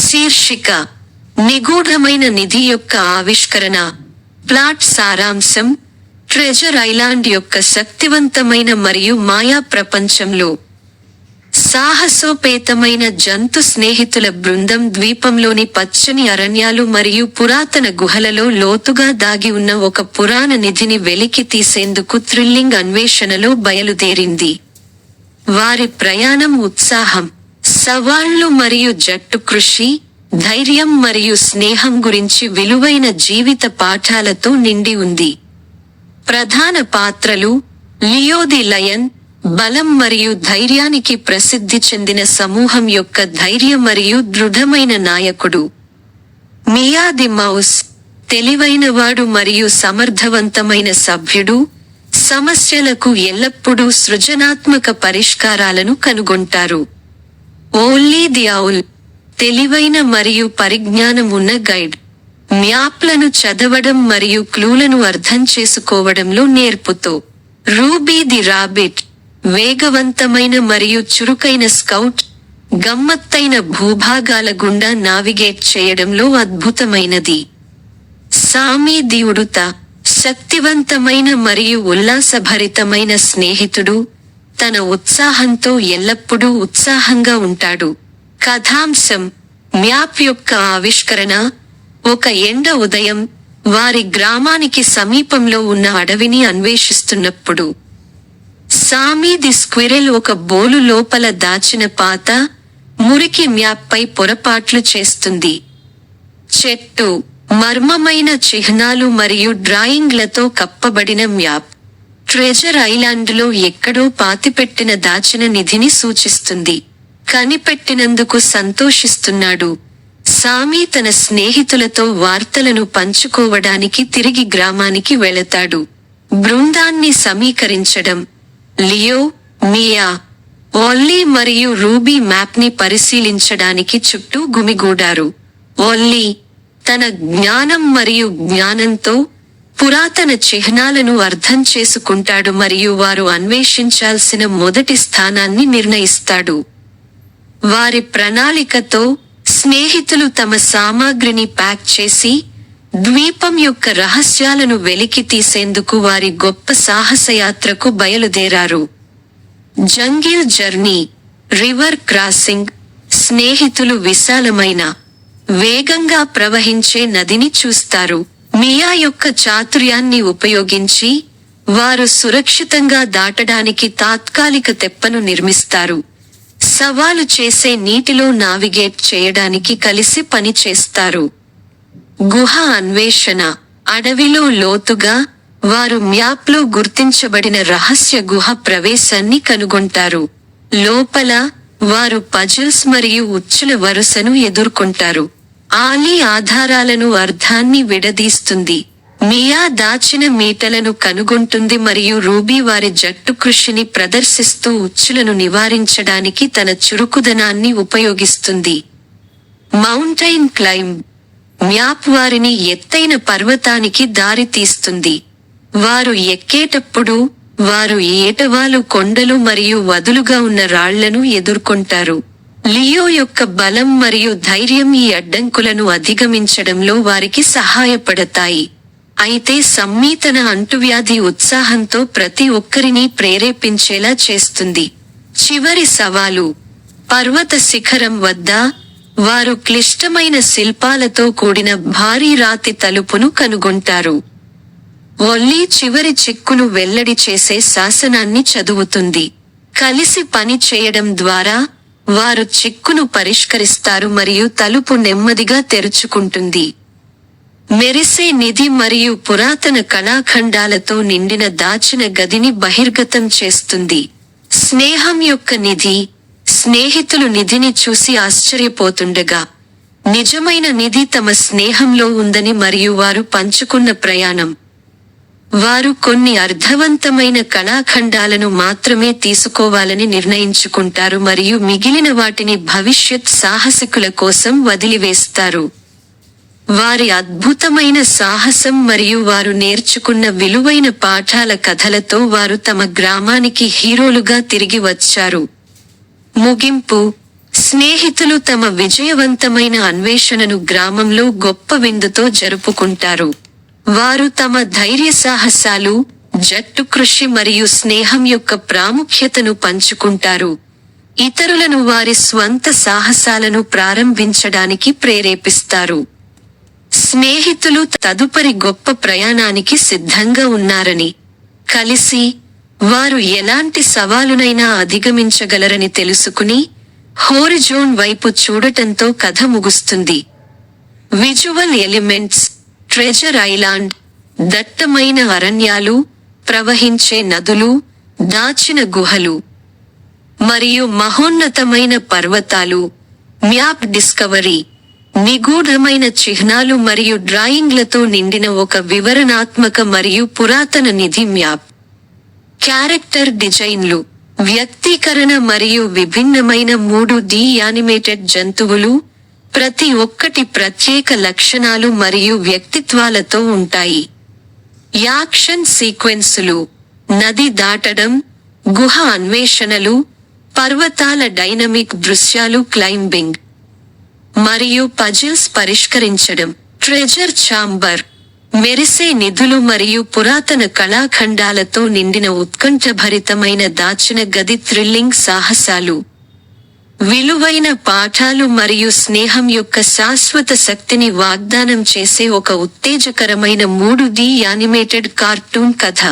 శీర్షిక: నిగూఢమైన నిధి యొక్క ఆవిష్కరణ. ప్లాట్ సారాంశం: ట్రెజర్ ఐలాండ్ యొక్క శక్తివంతమైన మరియు మాయా ప్రపంచంలో సాహసోపేతమైన జంతు స్నేహితుల బృందం ద్వీపంలోని పచ్చని అరణ్యాలు మరియు పురాతన గుహలలో లోతుగా దాగి ఉన్న ఒక పురాణ నిధిని వెలికి తీసేందుకు థ్రిల్లింగ్ అన్వేషణలో బయలుదేరింది. వారి ప్రయాణం ఉత్సాహం, సవాళ్లు మరియు జట్టు కృషి, ధైర్యం మరియు స్నేహం గురించి విలువైన జీవిత పాఠాలతో నిండి ఉంది. ప్రధాన పాత్రలు: లియో ది లయన్, బలం మరియు ధైర్యానికి ప్రసిద్ధి చెందిన సమూహం యొక్క ధైర్య మరియు దృఢమైన నాయకుడు. మియా ది మౌస్, తెలివైనవాడు మరియు సమర్థవంతమైన సభ్యుడు, సమస్యలకు ఎల్లప్పుడూ సృజనాత్మక పరిష్కారాలను కనుగొంటారు. ఓల్లీ ది ఔల్, తెలివైన మరియు పరిజ్ఞానం ఉన్న గైడ్, మ్యాప్లను చదవడం మరియు క్లూలను అర్థం చేసుకోవడంలో నేర్పుతో. రూబీ ది రాబిట్, వేగవంతమైన మరియు చురుకైన స్కౌట్, గమ్మత్తైన భూభాగాల గుండా నావిగేట్ చేయడంలో అద్భుతమైనది. సామీ ది ఉడుత, శక్తివంతమైన మరియు ఉల్లాసభరితమైన స్నేహితుడు, తన ఉత్సాహంతో ఎల్లప్పుడూ ఉత్సాహంగా ఉంటాడు. కథాంశం: మ్యాప్ యొక్క ఆవిష్కరణ. ఒక ఎండ ఉదయం, వారి గ్రామానికి సమీపంలో ఉన్న అడవిని అన్వేషిస్తున్నప్పుడు సామీ ది స్క్విరెల్ ఒక బోలు లోపల దాచిన పాత, మురికి మ్యాప్పై పొరపాట్లు చేస్తుంది. చెట్టు, మర్మమైన చిహ్నాలు మరియు డ్రాయింగ్లతో కప్పబడిన మ్యాప్ ట్రెజర్ ఐలాండ్లో ఎక్కడో పాతిపెట్టిన దాచిన నిధిని సూచిస్తుంది. కనిపెట్టినందుకు సంతోషిస్తున్నాడు. సామీ తన స్నేహితులతో వార్తలను పంచుకోవడానికి తిరిగి గ్రామానికి వెళతాడు. బృందాన్ని సమీకరించడం: లియో, మియా, ఓల్లీ మరియు రూబీ మ్యాప్ని పరిశీలించడానికి చుట్టూ గుమిగూడారు. ఓల్లీ తన జ్ఞానం మరియు జ్ఞానంతో పురాతన చిహ్నాలను అర్థం చేసుకుంటాడు మరియు వారు అన్వేషించాల్సిన మొదటి స్థానాన్ని నిర్ణయిస్తాడు. వారి ప్రణాళికతో స్నేహితులు తమ సామాగ్రిని ప్యాక్ చేసి ద్వీపం యొక్క రహస్యాలను వెలికి తీసేందుకు వారి గొప్ప సాహసయాత్రకు బయలుదేరారు. Jungle journey, river crossing. స్నేహితులు విశాలమైన, వేగంగా ప్రవహించే నదిని చూస్తారు. మియా యొక్క చాతుర్యాన్ని ఉపయోగించి వారు సురక్షితంగా దాటడానికి తాత్కాలిక తెప్పను నిర్మిస్తారు. సవాలు చేసే నీటిలో నావిగేట్ చేయడానికి కలిసి పని చేస్తారు. గుహ అన్వేషణ. అడవిలో లోతుగా, వారు మ్యాప్లో గుర్తించబడిన రహస్య గుహ ప్రవేశాన్ని కనుగొంటారు. లోపల, వారు పజిల్స్ మరియు ఉచ్చుల వరుసను ఎదుర్కొంటారు. ఆలీ ఆధారాలను అర్థాన్ని విడదీస్తుంది. మియా దాచిన మీటలను కనుగొంటుంది మరియు రూబీ వారి జట్టు కృషిని ప్రదర్శిస్తూ ఉచ్చులను నివారించడానికి తన చురుకుదనాన్ని ఉపయోగిస్తుంది. Mountain climb. మ్యాప్ వారిని ఎత్తైన పర్వతానికి దారి తీస్తుంది. వారు ఎక్కేటప్పుడు, వారు ఏటవాలు కొండలు మరియు వదులుగా ఉన్న రాళ్లను ఎదుర్కొంటారు. లియో యొక్క బలం మరియు ధైర్యం ఈ అడ్డంకులను అధిగమించడంలో వారికి సహాయపడతాయి. అయితే సమ్మీ తన అంటువ్యాధి ఉత్సాహంతో ప్రతి ఒక్కరినీ ప్రేరేపించేలా చేస్తుంది. చివరి సవాలు: పర్వత శిఖరం వద్ద, వారు క్లిష్టమైన శిల్పాలతో కూడిన భారీ రాతి తలుపును కనుగొంటారు. ఓల్లీ చివరి చిక్కును వెల్లడి చేసే శాసనాన్ని చదువుతుంది. కలిసి పని చేయడం ద్వారా వారు చిక్కును పరిష్కరిస్తారు మరియు తలుపు నెమ్మదిగా తెరుచుకుంటుంది. మెరిసే నిధి మరియు పురాతన కళాఖండాలతో నిండిన దాచిన గదిని బహిర్గతం చేస్తుంది. స్నేహం యొక్క నిధి. స్నేహితులు నిధిని చూసి ఆశ్చర్యపోతుండగా, నిజమైన నిధి తమ స్నేహంలో ఉందని మరియు వారు పంచుకున్న ప్రయాణం. వారు కొన్ని అర్థవంతమైన కళాఖండాలను మాత్రమే తీసుకోవాలని నిర్ణయించుకుంటారు మరియు మిగిలిన వాటిని భవిష్యత్ సాహసికుల కోసం వదిలివేస్తారు. వారి అద్భుతమైన సాహసం మరియు వారు నేర్చుకున్న విలువైన పాఠాల కథలతో వారు తమ గ్రామానికి హీరోలుగా తిరిగి వచ్చారు. ముగింపు: స్నేహితులు తమ విజయవంతమైన అన్వేషణను గ్రామంలో గొప్ప విందుతో జరుపుకుంటారు. వారు తమ ధైర్య సాహసాలు, జట్టు కృషి మరియు స్నేహం యొక్క ప్రాముఖ్యతను పంచుకుంటారు. ఇతరులను వారి స్వంత సాహసాలను ప్రారంభించడానికి ప్రేరేపిస్తారు. స్నేహితులు తదుపరి గొప్ప ప్రయాణానికి సిద్ధంగా ఉన్నారని, కలిసి వారు ఎలాంటి సవాలునైనా అధిగమించగలరని తెలుసుకుని హోరిజోన్ వైపు చూడటంతో కథ ముగుస్తుంది. విజువల్ ఎలిమెంట్స్: ట్రెజర్ ఐలాండ్, దట్టమైన అరణ్యాలు, ప్రవహించే నదులు, దాచిన గుహలు మరియు మహోన్నతమైన పర్వతాలు. మ్యాప్ డిస్కవరీ: నిగూఢమైన చిహ్నాలు మరియు డ్రాయింగ్లతో నిండిన ఒక వివరణాత్మక మరియు పురాతన నిధి మ్యాప్. క్యారెక్టర్ డిజైన్లు: వ్యక్తీకరణ మరియు విభిన్నమైన 3D యానిమేటెడ్ జంతువులు, ప్రతి ఒక్కటి ప్రత్యేక లక్షణాలు మరియు వ్యక్తిత్వాలతో ఉంటాయి. యాక్షన్ సీక్వెన్సులు: నది దాటడం, గుహ అన్వేషణలు, పర్వతాల డైనమిక్ దృశ్యాలు, క్లైంబింగ్ మరియు పజిల్స్ పరిష్కరించడం. ట్రెజర్ ఛాంబర్: మెరిసే నిధులు మరియు పురాతన కళాఖండాలతో నిండిన ఉత్కంఠభరితమైన దాచిన గది. థ్రిల్లింగ్ సాహసాలు, విలువైన పాఠాలు మరియు స్నేహం యొక్క శాశ్వత శక్తిని వాగ్దానం చేసే ఒక ఉత్తేజకరమైన 3D యానిమేటెడ్ కార్టూన్ కథ.